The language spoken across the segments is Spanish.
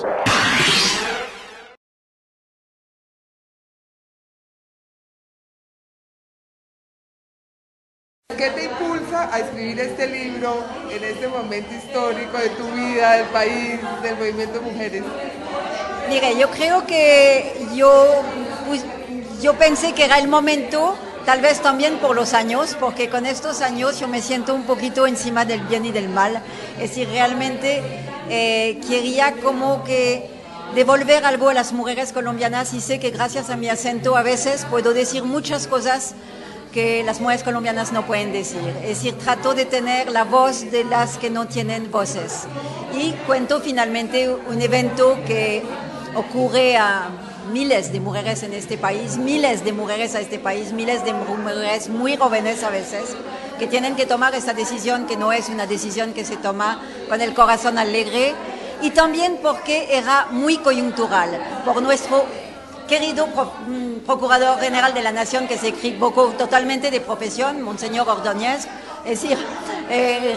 ¿Qué te impulsa a escribir este libro en este momento histórico de tu vida, del país, del movimiento de mujeres? Mire, yo creo que yo pensé que era el momento, tal vez también por los años, porque con estos años yo me siento un poquito encima del bien y del mal. Es decir, realmente quería como que devolver algo a las mujeres colombianas y sé que gracias a mi acento a veces puedo decir muchas cosas que las mujeres colombianas no pueden decir. Es decir, trato de tener la voz de las que no tienen voces. Y cuento finalmente un evento que ocurre a miles de mujeres en este país, miles de mujeres a este país, miles de mujeres muy jóvenes a veces, que tienen que tomar esta decisión, que no es una decisión que se toma con el corazón alegre, y también porque era muy coyuntural por nuestro querido Procurador General de la Nación, que se equivocó totalmente de profesión, Monseñor Ordóñez. Es decir,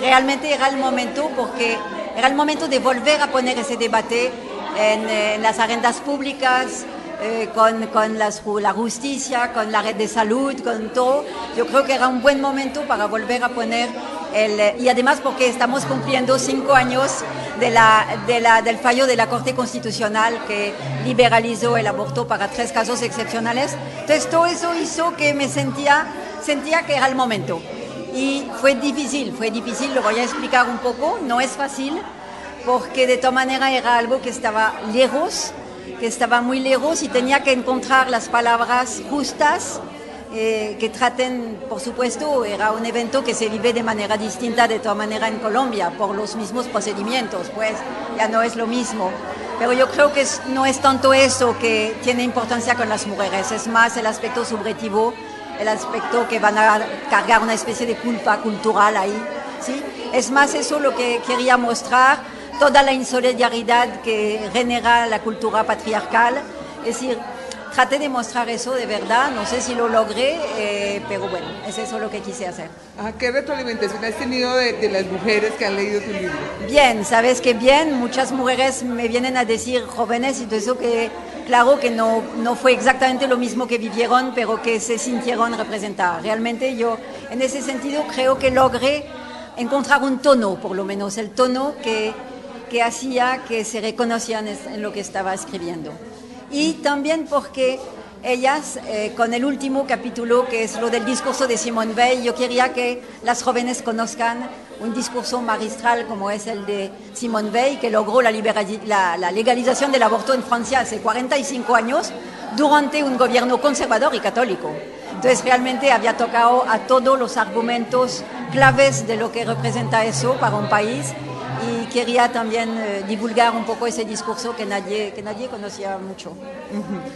realmente era el momento, porque era el momento de volver a poner ese debate en las agendas públicas, con la justicia, con la red de salud, con todo. Yo creo que era un buen momento para volver a poner y además porque estamos cumpliendo 5 años del fallo de la Corte Constitucional que liberalizó el aborto para 3 casos excepcionales. Entonces todo eso hizo que me sentía que era el momento. Y fue difícil, lo voy a explicar un poco, no es fácil, porque de todas maneras era algo que estaba lejos, que estaba muy lejos, y tenía que encontrar las palabras justas que traten, por supuesto, era un evento que se vive de manera distinta de todas maneras en Colombia, por los mismos procedimientos, pues ya no es lo mismo. Pero yo creo que no es tanto eso que tiene importancia con las mujeres, es más el aspecto subjetivo, el aspecto que van a cargar una especie de culpa cultural ahí, ¿sí? Es más eso lo que quería mostrar, toda la insolidaridad que genera la cultura patriarcal. Es decir, traté de mostrar eso de verdad, no sé si lo logré, pero bueno, es eso lo que quise hacer. ¿Qué retroalimentación has tenido de las mujeres que han leído tu libro? Bien, sabes que bien, muchas mujeres me vienen a decir, jóvenes, y todo eso, que claro que no fue exactamente lo mismo que vivieron, pero que se sintieron representadas. Realmente yo, en ese sentido, creo que logré encontrar un tono, por lo menos el tono que hacía que se reconocían en lo que estaba escribiendo. Y también porque ellas, con el último capítulo, que es lo del discurso de Simone Weil, yo quería que las jóvenes conozcan un discurso magistral como es el de Simone Weil, que logró la legalización del aborto en Francia hace 45 años, durante un gobierno conservador y católico. Entonces realmente había tocado a todos los argumentos claves de lo que representa eso para un país, y quería también divulgar un poco ese discurso que nadie conocía mucho.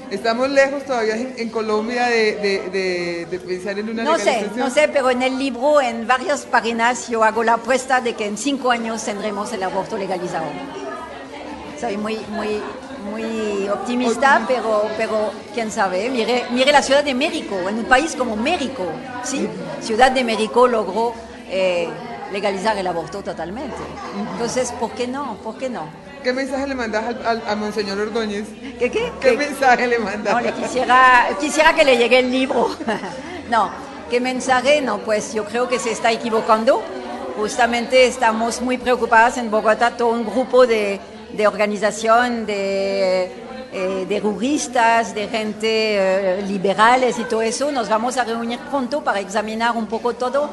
¿Estamos lejos todavía en Colombia de pensar en una legalización? No sé, pero en el libro, en varias páginas, yo hago la apuesta de que en 5 años tendremos el aborto legalizado. Soy muy optimista, pero quién sabe. Mire la Ciudad de México, en un país como México, ¿sí? Ciudad de México logró legalizar el aborto totalmente. Entonces, ¿por qué no? ¿Qué mensaje le mandas a Monseñor Ordóñez? ¿Qué mensaje le mandas? No, quisiera que le llegue el libro. No, ¿qué mensaje? No, pues yo creo que se está equivocando. Justamente estamos muy preocupadas en Bogotá, todo un grupo de organización, de juristas, de gente liberales y todo eso. Nos vamos a reunir pronto para examinar un poco todo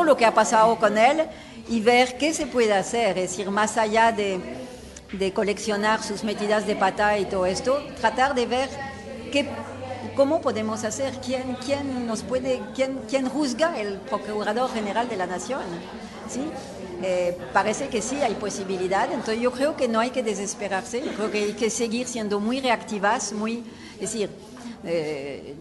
lo que ha pasado con él y ver qué se puede hacer, es decir, más allá de coleccionar sus metidas de pata y todo esto, tratar de ver cómo podemos hacer, quién juzga el Procurador General de la Nación, ¿sí? Parece que sí hay posibilidad, entonces yo creo que no hay que desesperarse, yo creo que hay que seguir siendo muy reactivas, es decir,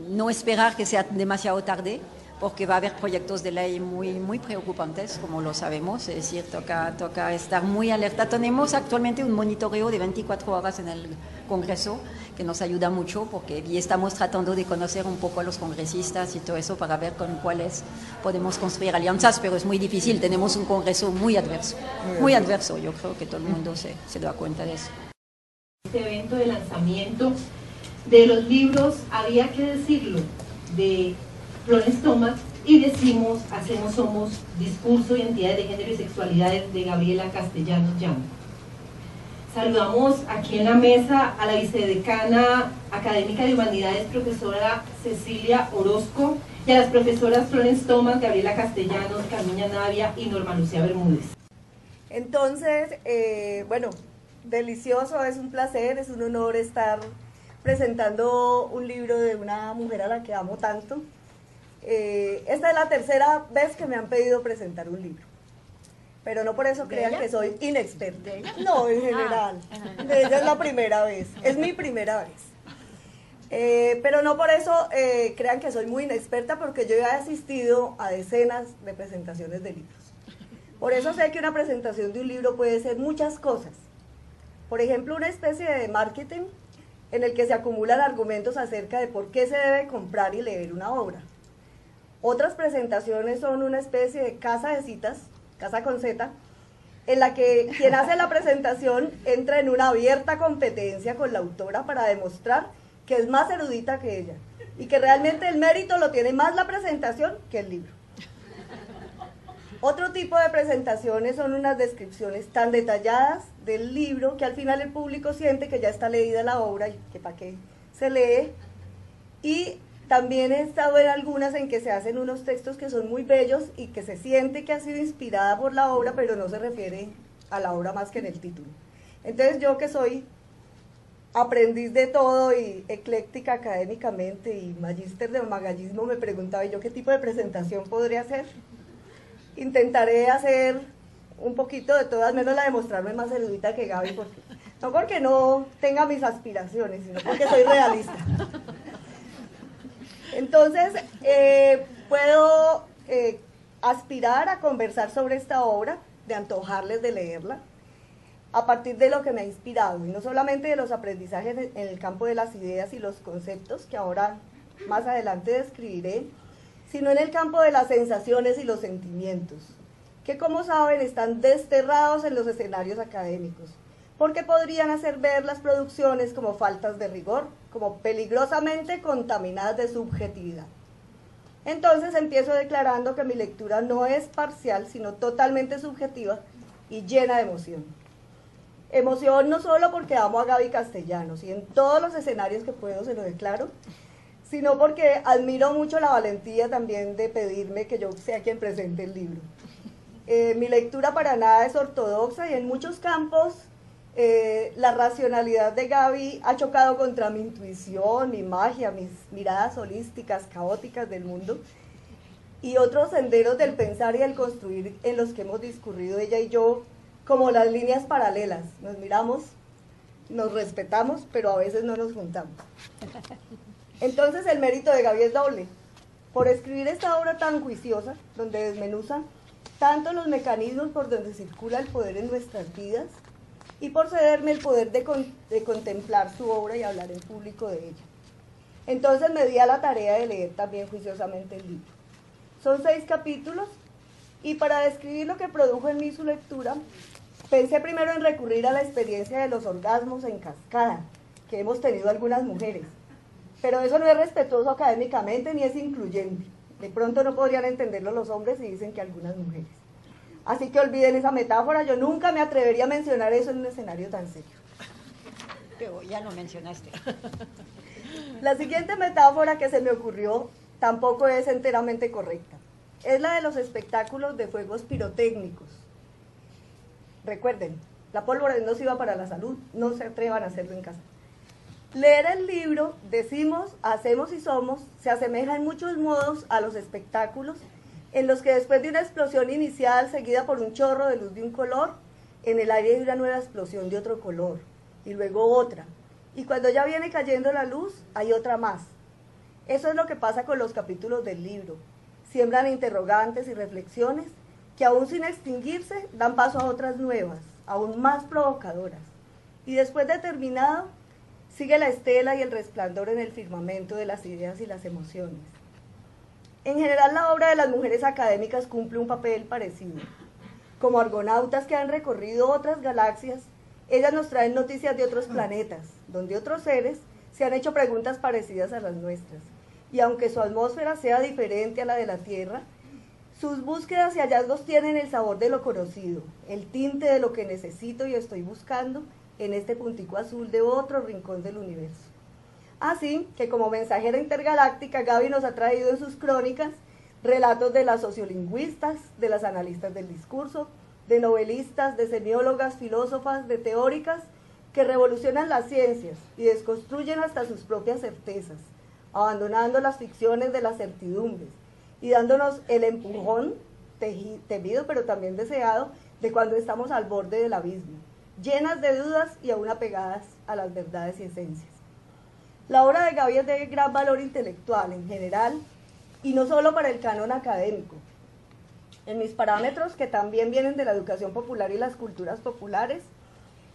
no esperar que sea demasiado tarde, porque va a haber proyectos de ley muy preocupantes, como lo sabemos, es decir, toca estar muy alerta. Tenemos actualmente un monitoreo de 24 horas en el Congreso, que nos ayuda mucho, porque y estamos tratando de conocer un poco a los congresistas y todo eso para ver con cuáles podemos construir alianzas, pero es muy difícil, tenemos un Congreso muy adverso, yo creo que todo el mundo se da cuenta de eso. Este evento de lanzamiento de los libros, había que decirlo, de Florence Thomas, y decimos, hacemos, somos, discurso, identidades de género y sexualidades, de Gabriela Castellanos Llano. Saludamos aquí en la mesa a la vicedecana académica de Humanidades, profesora Cecilia Orozco, y a las profesoras Florence Thomas, Gabriela Castellanos, Carmiña Navia y Norma Lucía Bermúdez. Entonces, bueno, delicioso, es un placer, es un honor estar presentando un libro de una mujer a la que amo tanto. Esta es la tercera vez que me han pedido presentar un libro, pero no por eso crean que soy inexperta. No, en general. De ella es la primera vez, es mi primera vez. Pero no por eso crean que soy muy inexperta, porque yo he asistido a decenas de presentaciones de libros. Por eso sé que una presentación de un libro puede ser muchas cosas. Por ejemplo, una especie de marketing en el que se acumulan argumentos acerca de por qué se debe comprar y leer una obra. Otras presentaciones son una especie de casa de citas, casa con Z, en la que quien hace la presentación entra en una abierta competencia con la autora para demostrar que es más erudita que ella y que realmente el mérito lo tiene más la presentación que el libro. Otro tipo de presentaciones son unas descripciones tan detalladas del libro que al final el público siente que ya está leída la obra y que para qué se lee. Y también he estado en algunas en que se hacen unos textos que son muy bellos y que se siente que ha sido inspirada por la obra, pero no se refiere a la obra más que en el título. Entonces yo, que soy aprendiz de todo y ecléctica académicamente y magíster de magallismo, me preguntaba yo qué tipo de presentación podría hacer. Intentaré hacer un poquito de todas, menos la de mostrarme más erudita que Gaby, no porque no tenga mis aspiraciones, sino porque soy realista. Entonces, puedo aspirar a conversar sobre esta obra, de antojarles de leerla, a partir de lo que me ha inspirado, y no solamente de los aprendizajes en el campo de las ideas y los conceptos, que ahora más adelante describiré, sino en el campo de las sensaciones y los sentimientos, que como saben están desterrados en los escenarios académicos, porque podrían hacer ver las producciones como faltas de rigor, como peligrosamente contaminadas de subjetividad. Entonces empiezo declarando que mi lectura no es parcial, sino totalmente subjetiva y llena de emoción. Emoción no solo porque amo a Gaby Castellanos, y en todos los escenarios que puedo se lo declaro, sino porque admiro mucho la valentía también de pedirme que yo sea quien presente el libro. Mi lectura para nada es ortodoxa y en muchos campos la racionalidad de Gaby ha chocado contra mi intuición, mi magia, mis miradas holísticas, caóticas del mundo, y otros senderos del pensar y del construir en los que hemos discurrido ella y yo, como las líneas paralelas. Nos miramos, nos respetamos, pero a veces no nos juntamos. Entonces el mérito de Gaby es doble. Por escribir esta obra tan juiciosa, donde desmenuza tanto los mecanismos por donde circula el poder en nuestras vidas, y por cederme el poder de contemplar su obra y hablar en público de ella. Entonces me di a la tarea de leer también juiciosamente el libro. Son 6 capítulos, y para describir lo que produjo en mí su lectura, pensé primero en recurrir a la experiencia de los orgasmos en cascada, que hemos tenido algunas mujeres. Pero eso no es respetuoso académicamente ni es incluyente. De pronto no podrían entenderlo los hombres si dicen que algunas mujeres. Así que olviden esa metáfora, yo nunca me atrevería a mencionar eso en un escenario tan serio. Pero ya lo mencionaste. La siguiente metáfora que se me ocurrió tampoco es enteramente correcta. Es la de los espectáculos de fuegos pirotécnicos. Recuerden, la pólvora es nociva para la salud, no se atrevan a hacerlo en casa. Leer el libro, decimos, hacemos y somos, se asemeja en muchos modos a los espectáculos en los que después de una explosión inicial seguida por un chorro de luz de un color, en el aire hay una nueva explosión de otro color, y luego otra, y cuando ya viene cayendo la luz, hay otra más. Eso es lo que pasa con los capítulos del libro. siembran interrogantes y reflexiones que aún sin extinguirse dan paso a otras nuevas, aún más provocadoras. Y después de terminado, sigue la estela y el resplandor en el firmamento de las ideas y las emociones. En general, la obra de las mujeres académicas cumple un papel parecido. Como argonautas que han recorrido otras galaxias, ellas nos traen noticias de otros planetas, donde otros seres se han hecho preguntas parecidas a las nuestras. Y aunque su atmósfera sea diferente a la de la Tierra, sus búsquedas y hallazgos tienen el sabor de lo conocido, el tinte de lo que necesito y estoy buscando en este puntico azul de otro rincón del universo. Así que como mensajera intergaláctica, Gaby nos ha traído en sus crónicas relatos de las sociolingüistas, de las analistas del discurso, de novelistas, de semiólogas, filósofas, de teóricas, que revolucionan las ciencias y desconstruyen hasta sus propias certezas, abandonando las ficciones de las certidumbres y dándonos el empujón, temido pero también deseado, de cuando estamos al borde del abismo, llenas de dudas y aún apegadas a las verdades y esencias. La obra de Gaby es de gran valor intelectual en general y no solo para el canon académico. En mis parámetros, que también vienen de la educación popular y las culturas populares,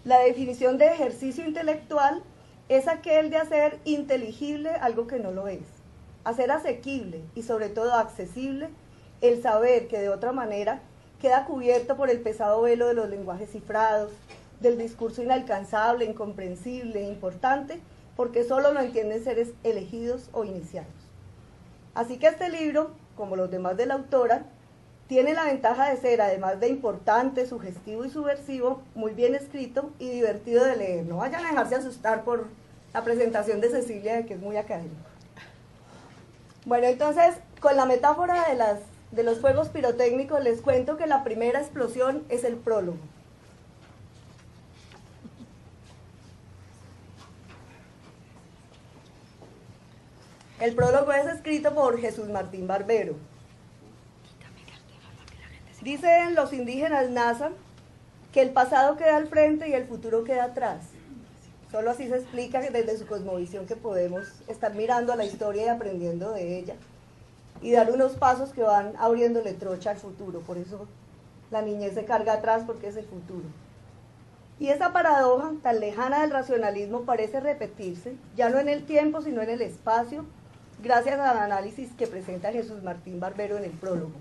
la definición de ejercicio intelectual es aquel de hacer inteligible algo que no lo es, hacer asequible y sobre todo accesible el saber que de otra manera queda cubierto por el pesado velo de los lenguajes cifrados, del discurso inalcanzable, incomprensible, importante, porque solo lo entienden seres elegidos o iniciados. Así que este libro, como los demás de la autora, tiene la ventaja de ser, además de importante, sugestivo y subversivo, muy bien escrito y divertido de leer. No vayan a dejarse asustar por la presentación de Cecilia, de que es muy académico. Bueno, entonces, con la metáfora de los fuegos pirotécnicos, les cuento que la primera explosión es el prólogo. El prólogo es escrito por Jesús Martín Barbero. Dicen los indígenas Nasa que el pasado queda al frente y el futuro queda atrás. Solo así se explica desde su cosmovisión que podemos estar mirando a la historia y aprendiendo de ella y dar unos pasos que van abriéndole trocha al futuro. Por eso la niñez se carga atrás, porque es el futuro. Y esa paradoja tan lejana del racionalismo parece repetirse, ya no en el tiempo sino en el espacio, gracias al análisis que presenta Jesús Martín Barbero en el prólogo.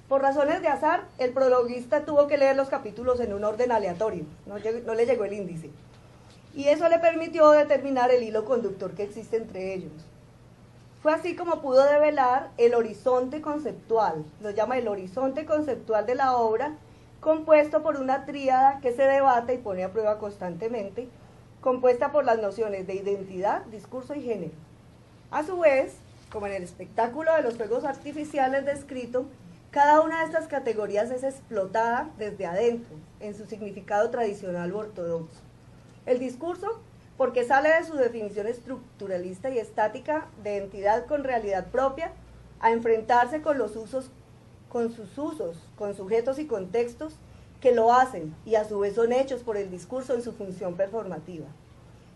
Por razones de azar, el prologuista tuvo que leer los capítulos en un orden aleatorio, no le llegó el índice. Y eso le permitió determinar el hilo conductor que existe entre ellos. Fue así como pudo develar el horizonte conceptual, lo llama el horizonte conceptual de la obra, compuesto por una tríada que se debate y pone a prueba constantemente, compuesta por las nociones de identidad, discurso y género. A su vez, como en el espectáculo de los fuegos artificiales descrito, cada una de estas categorías es explotada desde adentro, en su significado tradicional o ortodoxo. El discurso, porque sale de su definición estructuralista y estática de entidad con realidad propia, a enfrentarse con los usos, con sus usos, con sujetos y contextos que lo hacen y a su vez son hechos por el discurso en su función performativa.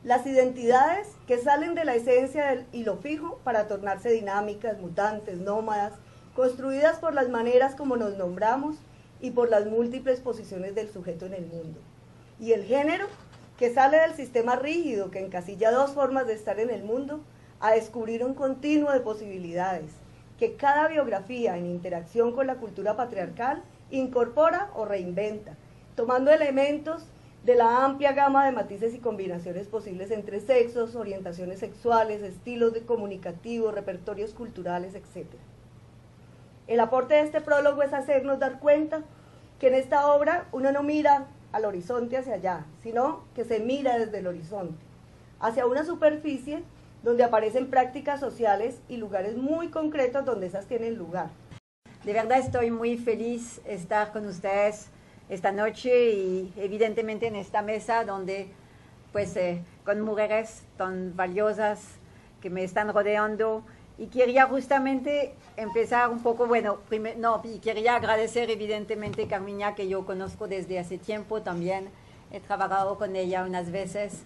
Las identidades que salen de la esencia del hilo fijo para tornarse dinámicas, mutantes, nómadas, construidas por las maneras como nos nombramos y por las múltiples posiciones del sujeto en el mundo. Y el género, que sale del sistema rígido que encasilla dos formas de estar en el mundo, a descubrir un continuo de posibilidades, que cada biografía en interacción con la cultura patriarcal incorpora o reinventa, tomando elementos de la amplia gama de matices y combinaciones posibles entre sexos, orientaciones sexuales, estilos comunicativos, repertorios culturales, etc. El aporte de este prólogo es hacernos dar cuenta que en esta obra uno no mira al horizonte hacia allá, sino que se mira desde el horizonte, hacia una superficie donde aparecen prácticas sociales y lugares muy concretos donde esas tienen lugar. De verdad estoy muy feliz de estar con ustedes esta noche y evidentemente en esta mesa donde pues con mujeres tan valiosas que me están rodeando. Y quería justamente empezar un poco, y quería agradecer evidentemente a Carmiña, que yo conozco desde hace tiempo también. He trabajado con ella unas veces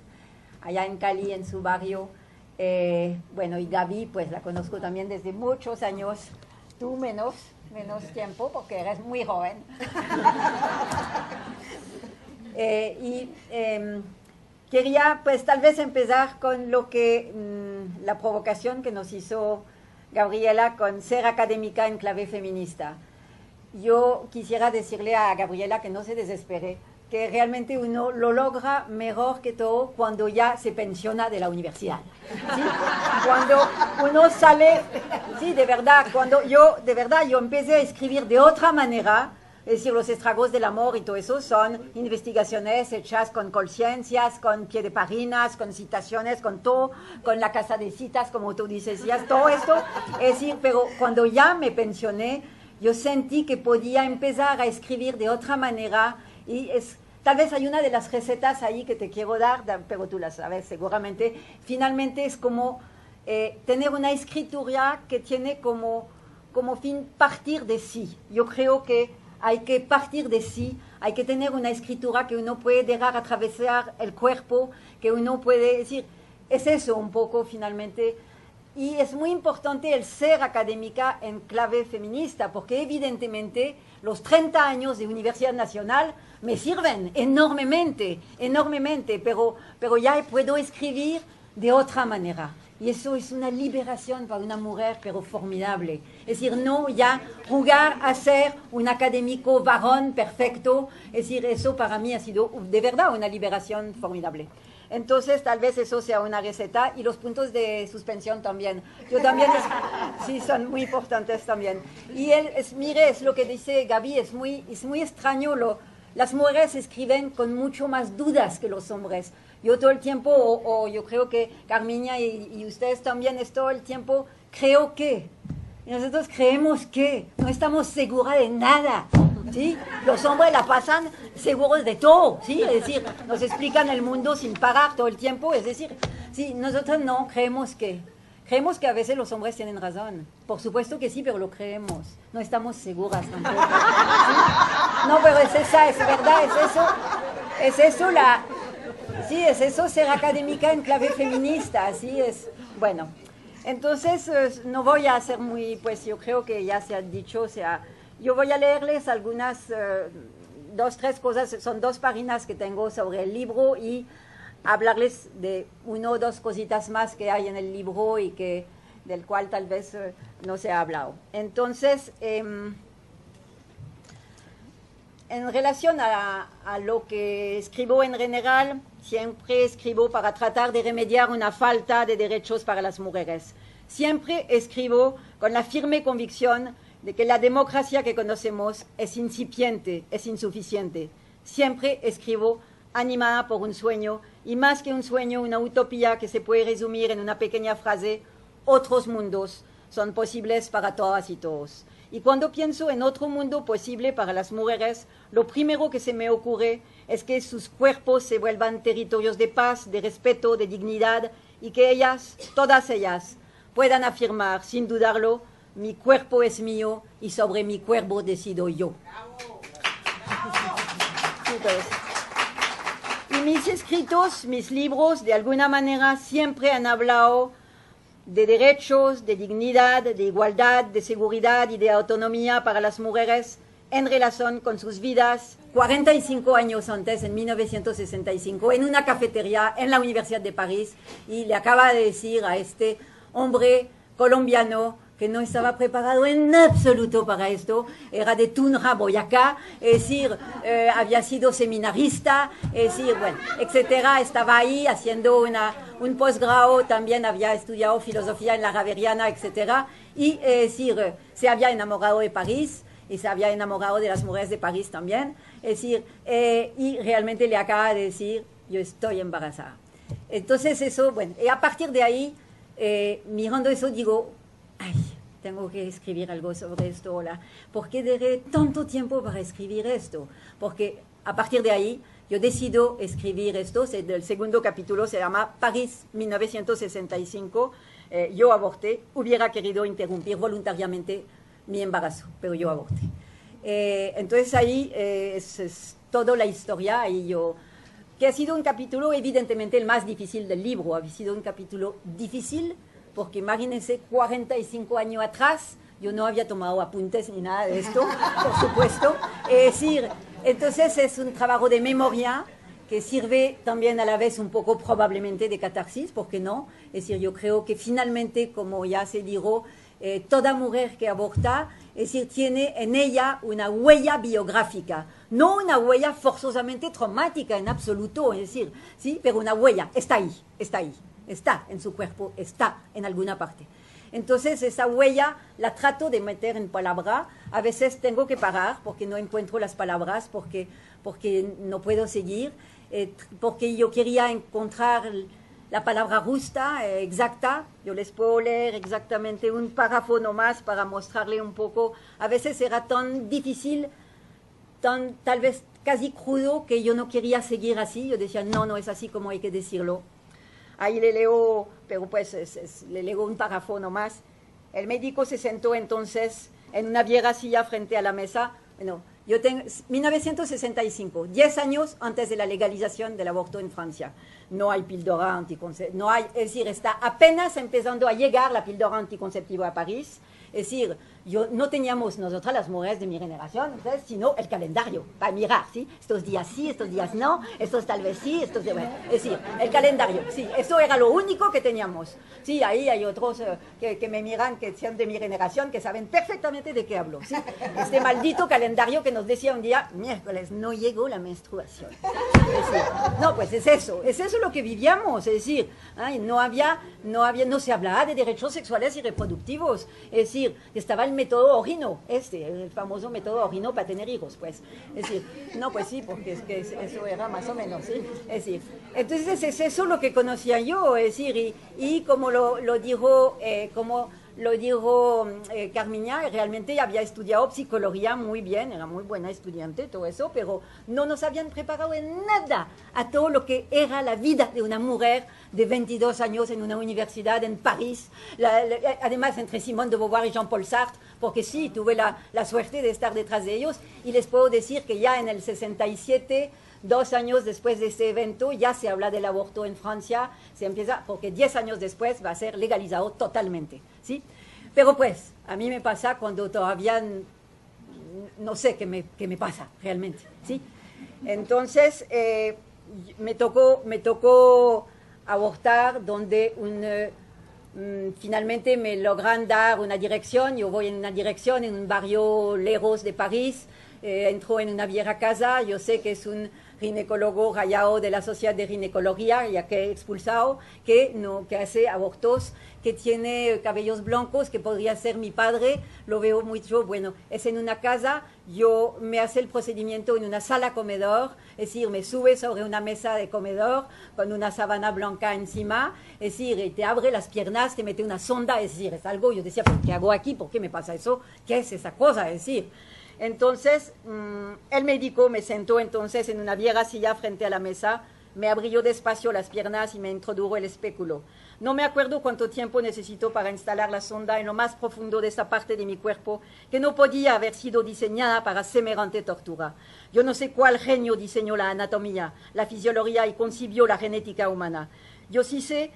allá en Cali, en su barrio. Y Gaby, pues la conozco también desde muchos años, tú menos tiempo porque eres muy joven. Quería pues tal vez empezar con lo que la provocación que nos hizo Gabriela con ser académica en clave feminista. Yo quisiera decirle a Gabriela que no se desespere, que realmente uno lo logra mejor que todo cuando ya se pensiona de la universidad. ¿Sí? Cuando uno sale, sí, de verdad, yo empecé a escribir de otra manera, es decir, los estragos del amor y todo eso son investigaciones hechas con conciencias, con pie de páginas, con citaciones, con todo, con la casa de citas, como tú dices, todo esto, es decir, pero cuando ya me pensioné, yo sentí que podía empezar a escribir de otra manera y tal vez hay una de las recetas ahí que te quiero dar, pero tú la sabes seguramente. Finalmente es como tener una escritura que tiene como fin partir de sí. Yo creo que hay que partir de sí, hay que tener una escritura que uno puede dejar atravesar el cuerpo, que uno puede decir, es eso un poco finalmente. Y es muy importante el ser académica en clave feminista, porque evidentemente los 30 años de Universidad Nacional me sirven enormemente, pero ya puedo escribir de otra manera. Y eso es una liberación para una mujer, pero formidable. Es decir, no ya jugar a ser un académico varón perfecto. Es decir, eso para mí ha sido de verdad una liberación formidable. Entonces, tal vez eso sea una receta. Y los puntos de suspensión también. Yo también, sí, son muy importantes también. Y mire, es lo que dice Gaby, es muy extraño. Las mujeres escriben con mucho más dudas que los hombres. Yo todo el tiempo, o yo creo que Carmiña y ustedes también, es todo el tiempo, creo que. Y nosotros creemos que, no estamos seguras de nada. ¿Sí? Los hombres la pasan seguros de todo, ¿sí? Es decir, nos explican el mundo sin parar todo el tiempo, es decir, sí, nosotros no, creemos que a veces los hombres tienen razón. Por supuesto que sí, pero lo creemos. No estamos seguras tampoco. ¿Sí? No, pero es verdad, es eso ser académica en clave feminista, así es. Bueno, entonces no voy a hacer pues yo creo que ya se ha dicho, yo voy a leerles algunas, 2, 3 cosas, son 2 páginas que tengo sobre el libro y hablarles de 1 o 2 cositas más que hay en el libro y del cual tal vez no se ha hablado. Entonces, en relación a lo que escribo en general, siempre escribo para tratar de remediar una falta de derechos para las mujeres. Siempre escribo con la firme convicción de que la democracia que conocemos es incipiente, es insuficiente. Siempre escribo animada por un sueño, y más que un sueño, una utopía que se puede resumir en una pequeña frase: otros mundos son posibles para todas y todos. Y cuando pienso en otro mundo posible para las mujeres, lo primero que se me ocurre es que sus cuerpos se vuelvan territorios de paz, de respeto, de dignidad, y que ellas, todas ellas, puedan afirmar, sin dudarlo: mi cuerpo es mío y sobre mi cuerpo decido yo. Y mis escritos, mis libros, de alguna manera siempre han hablado de derechos, de dignidad, de igualdad, de seguridad y de autonomía para las mujeres en relación con sus vidas. 45 años antes, en 1965, en una cafetería en la Universidad de París, y le acaba de decir a este hombre colombiano que no estaba preparado en absoluto para esto, era de Tunja, Boyacá, es decir, había sido seminarista, es decir, bueno, etcétera, estaba ahí haciendo un posgrado, también había estudiado filosofía en la Javeriana, etcétera, y es decir, se había enamorado de París, y se había enamorado de las mujeres de París también, es decir, y realmente le acaba de decir: yo estoy embarazada. Entonces eso, bueno, y a partir de ahí, mirando eso, digo: ay, tengo que escribir algo sobre esto ahora. ¿Por qué dejé tanto tiempo para escribir esto? Porque a partir de ahí yo decido escribir esto. El segundo capítulo se llama París 1965. Yo aborté. Hubiera querido interrumpir voluntariamente mi embarazo, pero yo aborté. Entonces ahí es toda la historia. Que ha sido un capítulo evidentemente el más difícil del libro. Ha sido un capítulo difícil, porque imagínense 45 años atrás, yo no había tomado apuntes ni nada de esto, por supuesto. Es decir, entonces es un trabajo de memoria que sirve también a la vez un poco probablemente de catarsis, ¿por qué no? Es decir, yo creo que finalmente, como ya se dijo, toda mujer que aborta, es decir, tiene en ella una huella biográfica, no una huella forzosamente traumática en absoluto, es decir, sí, pero una huella, está ahí, está en su cuerpo, está en alguna parte. Entonces esa huella la trato de meter en palabra, a veces tengo que parar porque no encuentro las palabras, porque no puedo seguir, porque yo quería encontrar la palabra justa, exacta. Yo les puedo leer exactamente un párrafo nomás para mostrarle un poco. A veces era tan difícil, tal vez casi crudo, que yo no quería seguir así. Yo decía, no es así como hay que decirlo. Ahí le leo, pero pues le leo un párrafo nomás. El médico se sentó entonces en una vieja silla frente a la mesa. Bueno, yo tengo 1965, 10 años antes de la legalización del aborto en Francia. No hay píldora anticonceptiva, no hay, es decir, está apenas empezando a llegar la píldora anticonceptiva a París. Es decir, no teníamos nosotras las mujeres de mi generación, ¿sabes? Sino el calendario, para mirar, ¿sí? Estos días sí, estos días no, estos tal vez sí, estos de... Bueno, es decir, el calendario, sí, eso era lo único que teníamos. Sí, ahí hay otros que me miran, que son de mi generación, que saben perfectamente de qué hablo, ¿sí? Este maldito calendario que nos decía un día, miércoles, no llegó la menstruación. Es decir, no, pues es eso lo que vivíamos, es decir, ay, no se hablaba de derechos sexuales y reproductivos, es decir, estaba el método Orino, el famoso método Orino para tener hijos, pues. Es decir, no, pues sí, porque es que eso era más o menos, ¿sí? Es decir, entonces es eso lo que conocía yo, es decir, y como lo dijo, Carmiña, realmente había estudiado psicología muy bien, era muy buena estudiante, todo eso, pero no nos habían preparado en nada a todo lo que era la vida de una mujer de 22 años en una universidad en París, además entre Simone de Beauvoir y Jean-Paul Sartre, porque sí, tuve la suerte de estar detrás de ellos, y les puedo decir que ya en el 67, 2 años después de ese evento, ya se habla del aborto en Francia, se empieza, porque 10 años después va a ser legalizado totalmente, ¿sí? Pero pues, a mí me pasa cuando todavía no sé qué me pasa realmente, ¿sí? Entonces, me tocó abortar donde finalmente me logran dar una dirección, yo voy en una dirección en un barrio lejos de París, entro en una vieja casa, yo sé que es un ginecólogo rayado de la Sociedad de Ginecología, ya que he expulsado, que hace abortos, que tiene cabellos blancos, que podría ser mi padre, lo veo mucho, bueno, es en una casa, yo me hace el procedimiento en una sala comedor, es decir, me sube sobre una mesa de comedor con una sábana blanca encima, es decir, y te abre las piernas, te mete una sonda, es decir, es algo, yo decía, ¿qué hago aquí? ¿Por qué me pasa eso? ¿Qué es esa cosa? Es decir, entonces, el médico me sentó entonces en una vieja silla frente a la mesa, me abrió despacio las piernas y me introdujo el espéculo. No me acuerdo cuánto tiempo necesitó para instalar la sonda en lo más profundo de esa parte de mi cuerpo que no podía haber sido diseñada para semejante tortura. Yo no sé cuál genio diseñó la anatomía, la fisiología y concibió la genética humana. Yo sí sé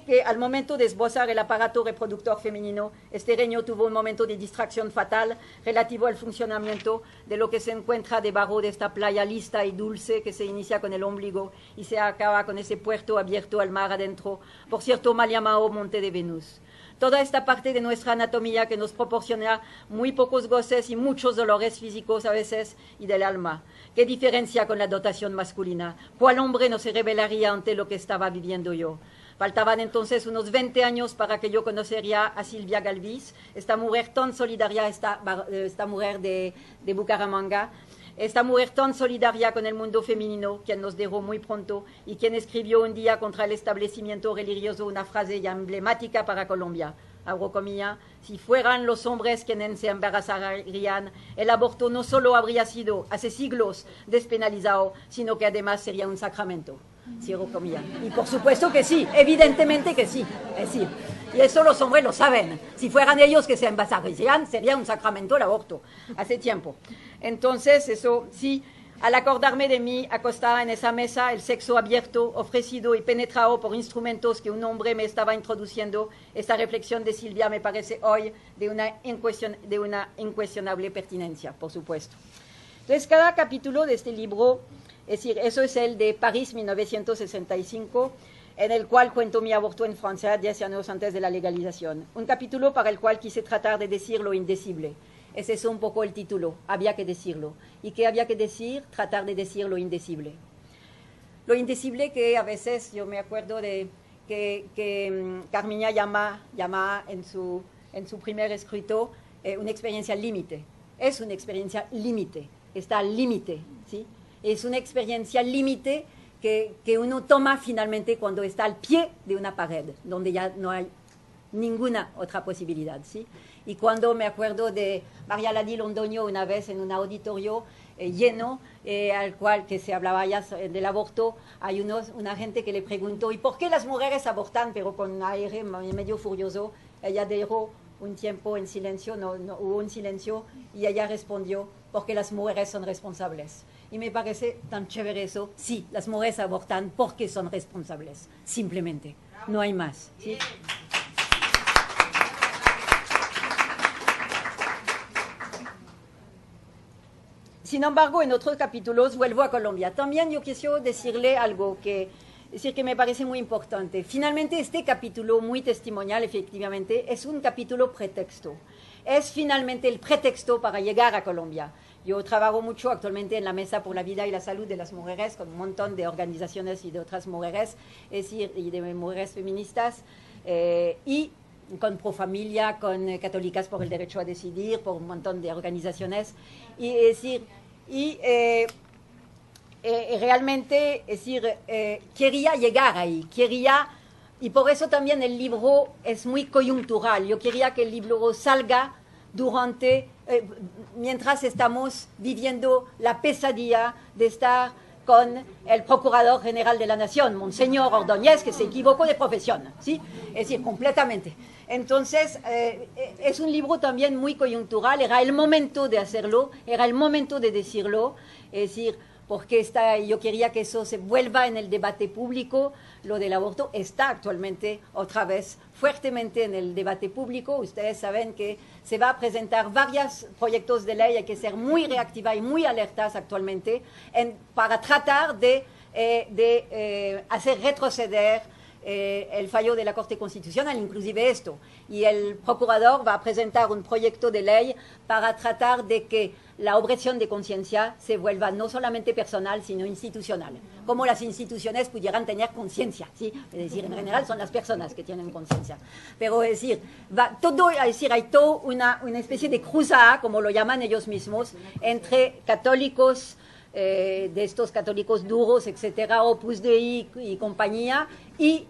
que al momento de esbozar el aparato reproductor femenino, este reino tuvo un momento de distracción fatal relativo al funcionamiento de lo que se encuentra debajo de esta playa lista y dulce que se inicia con el ombligo y se acaba con ese puerto abierto al mar adentro, por cierto mal llamado Monte de Venus. Toda esta parte de nuestra anatomía que nos proporciona muy pocos goces y muchos dolores físicos a veces y del alma. ¿Qué diferencia con la dotación masculina? ¿Cuál hombre no se rebelaría ante lo que estaba viviendo yo? Faltaban entonces unos 20 años para que yo conocería a Silvia Galvis, esta mujer tan solidaria, esta mujer de Bucaramanga, esta mujer tan solidaria con el mundo femenino, quien nos dejó muy pronto y quien escribió un día contra el establecimiento religioso una frase ya emblemática para Colombia. Abro comillas, si fueran los hombres quienes se embarazarían, el aborto no solo habría sido hace siglos despenalizado, sino que además sería un sacramento. Cierro comillas. Y por supuesto que sí, evidentemente que sí. Es decir, y eso los hombres lo saben. Si fueran ellos que se embarazarían, sería un sacramento el aborto, hace tiempo. Entonces, eso sí, Al acordarme de mí acostada en esa mesa, el sexo abierto, ofrecido y penetrado por instrumentos que un hombre me estaba introduciendo, esta reflexión de Silvia me parece hoy de una incuestionable pertinencia, por supuesto. Entonces, cada capítulo de este libro, es decir, eso es el de París 1965, en el cual cuento mi aborto en Francia 10 años antes de la legalización. Un capítulo para el cual quise tratar de decir lo indecible. Es eso un poco el título, había que decirlo. ¿Y qué había que decir? Tratar de decir lo indecible. Lo indecible que a veces, yo me acuerdo de que Carmiña llama en su primer escrito una experiencia límite. Es una experiencia límite, está al límite, ¿sí? Es una experiencia límite que uno toma finalmente cuando está al pie de una pared, donde ya no hay ninguna otra posibilidad, ¿sí? Y cuando me acuerdo de María Ladi Londoño una vez en un auditorio lleno, al cual que se hablaba ya del aborto, hay una gente que le preguntó, ¿y por qué las mujeres abortan? Pero con un aire medio furioso, ella dejó un tiempo en silencio, no hubo un silencio, y ella respondió, porque las mujeres son responsables. Y me parece tan chévere eso. Sí, las mujeres abortan porque son responsables, simplemente, no hay más, ¿sí? Sin embargo, en otros capítulos vuelvo a Colombia. También yo quisiera decirle algo que me parece muy importante. Finalmente, este capítulo muy testimonial, efectivamente, es un capítulo pretexto. Es finalmente el pretexto para llegar a Colombia. Yo trabajo mucho actualmente en la Mesa por la Vida y la Salud de las Mujeres, con un montón de organizaciones y de otras mujeres, es decir, y de mujeres feministas, y con Profamilia, con Católicas por el Derecho a Decidir, por un montón de organizaciones, y es decir, realmente, es decir, quería llegar ahí, y por eso también el libro es muy coyuntural. Yo quería que el libro salga mientras estamos viviendo la pesadilla de estar con el Procurador General de la Nación, Monseñor Ordóñez, que se equivocó de profesión, ¿sí? Es decir, completamente. Entonces, es un libro también muy coyuntural, era el momento de hacerlo, era el momento de decirlo, es decir, porque yo quería que eso se vuelva en el debate público. Lo del aborto está actualmente otra vez fuertemente en el debate público. Ustedes saben que se va a presentar varios proyectos de ley, hay que ser muy reactiva y muy alertas actualmente para tratar de hacer retroceder el fallo de la Corte Constitucional, inclusive esto. Y el procurador va a presentar un proyecto de ley para tratar de que la objeción de conciencia se vuelva no solamente personal, sino institucional. Como las instituciones pudieran tener conciencia, ¿sí? Es decir, en general son las personas que tienen conciencia. Pero es decir, hay toda una especie de cruzada, como lo llaman ellos mismos, entre católicos, de estos católicos duros, etcétera, Opus Dei y compañía, y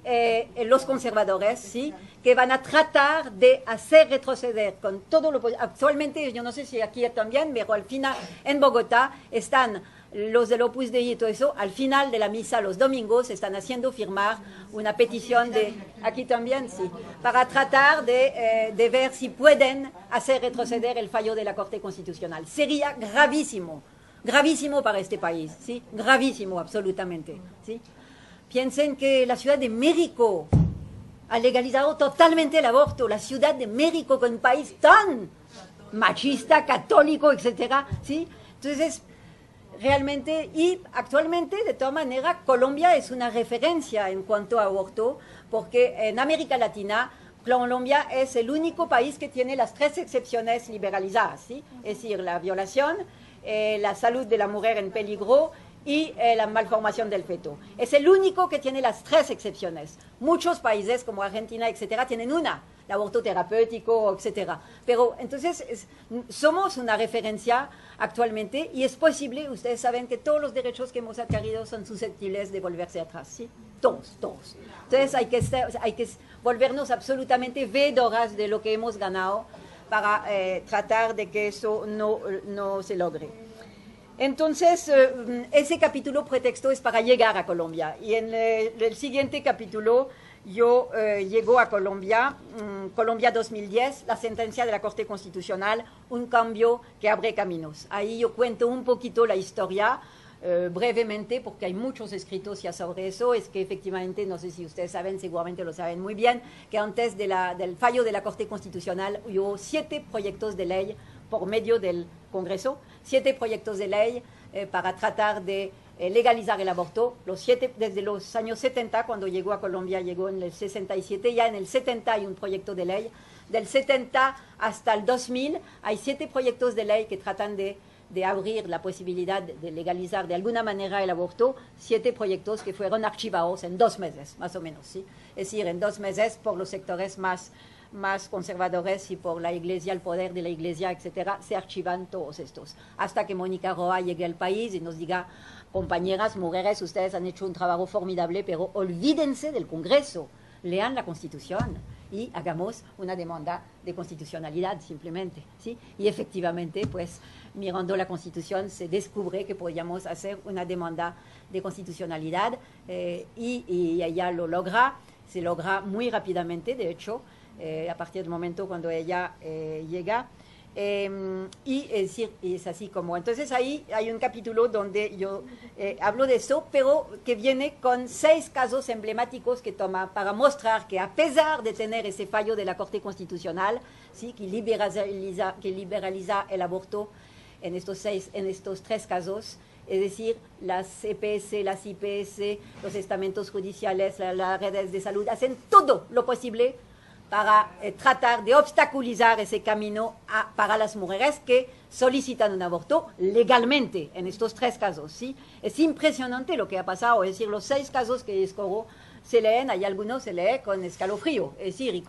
los conservadores, ¿sí? Que van a tratar de hacer retroceder con todo lo posible. Actualmente, yo no sé si aquí también, pero al final, en Bogotá, están los del Opus Dei y todo eso, al final de la misa los domingos, están haciendo firmar una petición aquí también, sí, para tratar de ver si pueden hacer retroceder el fallo de la Corte Constitucional. Sería gravísimo para este país, ¿sí? Gravísimo, absolutamente, ¿sí? Piensen que la Ciudad de México ha legalizado totalmente el aborto, la Ciudad de México, con un país tan machista, católico, etcétera, ¿sí? Entonces, realmente, y actualmente, de todas maneras, Colombia es una referencia en cuanto a aborto, porque en América Latina, Colombia es el único país que tiene las 3 excepciones liberalizadas, ¿sí? Es decir, la violación, la salud de la mujer en peligro y la malformación del feto. Es el único que tiene las 3 excepciones. Muchos países como Argentina, etcétera, tienen una, el aborto terapéutico, etcétera. Pero entonces somos una referencia actualmente y es posible, ustedes saben que todos los derechos que hemos adquirido son susceptibles de volverse atrás, ¿sí? Todos. Entonces hay que volvernos absolutamente veedoras de lo que hemos ganado para tratar de que eso no se logre. Entonces, ese capítulo pretexto es para llegar a Colombia. Y en el siguiente capítulo, yo llego a Colombia, Colombia 2010, la sentencia de la Corte Constitucional, un cambio que abre caminos. Ahí yo cuento un poquito la historia, brevemente, porque hay muchos escritos ya sobre eso, es que efectivamente, no sé si ustedes saben, seguramente lo saben muy bien, que antes del fallo de la Corte Constitucional hubo 7 proyectos de ley por medio del Congreso, 7 proyectos de ley para tratar de legalizar el aborto, los 7 desde los años 70, cuando llegó a Colombia, llegó en el 67, ya en el 70 hay un proyecto de ley, del 70 hasta el 2000 hay 7 proyectos de ley que tratan de abrir la posibilidad de legalizar de alguna manera el aborto, 7 proyectos que fueron archivados en 2 meses, más o menos, ¿sí? Es decir, en 2 meses por los sectores más conservadores y por la Iglesia, el poder de la Iglesia, etcétera, se archivan todos estos. Hasta que Mónica Roa llegue al país y nos diga, compañeras, mujeres, ustedes han hecho un trabajo formidable, pero olvídense del Congreso, lean la Constitución y hagamos una demanda de constitucionalidad simplemente, ¿sí? Y efectivamente, pues, mirando la Constitución se descubre que podíamos hacer una demanda de constitucionalidad y ella lo logra, se logra muy rápidamente, de hecho, a partir del momento cuando ella llega. Y es así como, entonces ahí hay un capítulo donde yo hablo de eso, pero que viene con 6 casos emblemáticos que toma para mostrar que a pesar de tener ese fallo de la Corte Constitucional, ¿sí? que liberaliza el aborto en estos 3 casos, es decir, las EPS, las IPS, los estamentos judiciales, las redes de salud, hacen todo lo posible para tratar de obstaculizar ese camino para las mujeres que solicitan un aborto legalmente en estos 3 casos, ¿sí? Es impresionante lo que ha pasado, es decir, los 6 casos que escojo se leen, hay algunos se lee con escalofrío, es decir,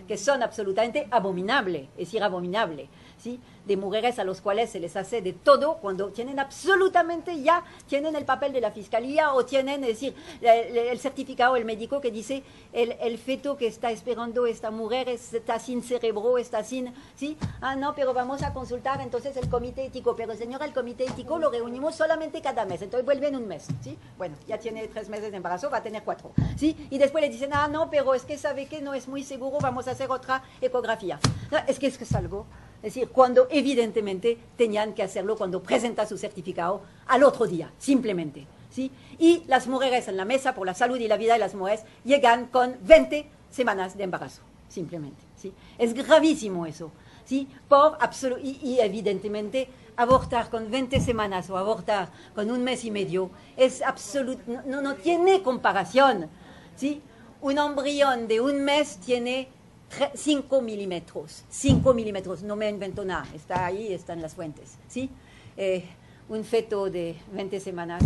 que son absolutamente abominables, es decir, abominable, ¿sí? De mujeres a los cuales se les hace de todo cuando tienen absolutamente ya, tienen el papel de la fiscalía o tienen, es decir, el certificado, el médico que dice el feto que está esperando esta mujer está sin cerebro, está sin, ¿sí? Ah, no, pero vamos a consultar entonces el comité ético, pero señora, el comité ético lo reunimos solamente cada mes, entonces vuelve en un mes, ¿sí? Bueno, ya tiene 3 meses de embarazo, va a tener 4, ¿sí? Y después le dicen, ah, no, pero es que sabe que no es muy seguro, vamos a hacer otra ecografía. No, es que es algo. Es decir, cuando evidentemente tenían que hacerlo cuando presenta su certificado al otro día, simplemente, ¿sí? Y las mujeres en la mesa por la salud y la vida de las mujeres llegan con 20 semanas de embarazo, simplemente, ¿sí? Es gravísimo eso, ¿sí? Y evidentemente abortar con 20 semanas o abortar con 1 mes y medio es absoluto, no tiene comparación, ¿sí? Un embrión de 1 mes tiene 5 milímetros, 5 milímetros, no me invento nada, está ahí, están las fuentes, ¿sí? Un feto de 20 semanas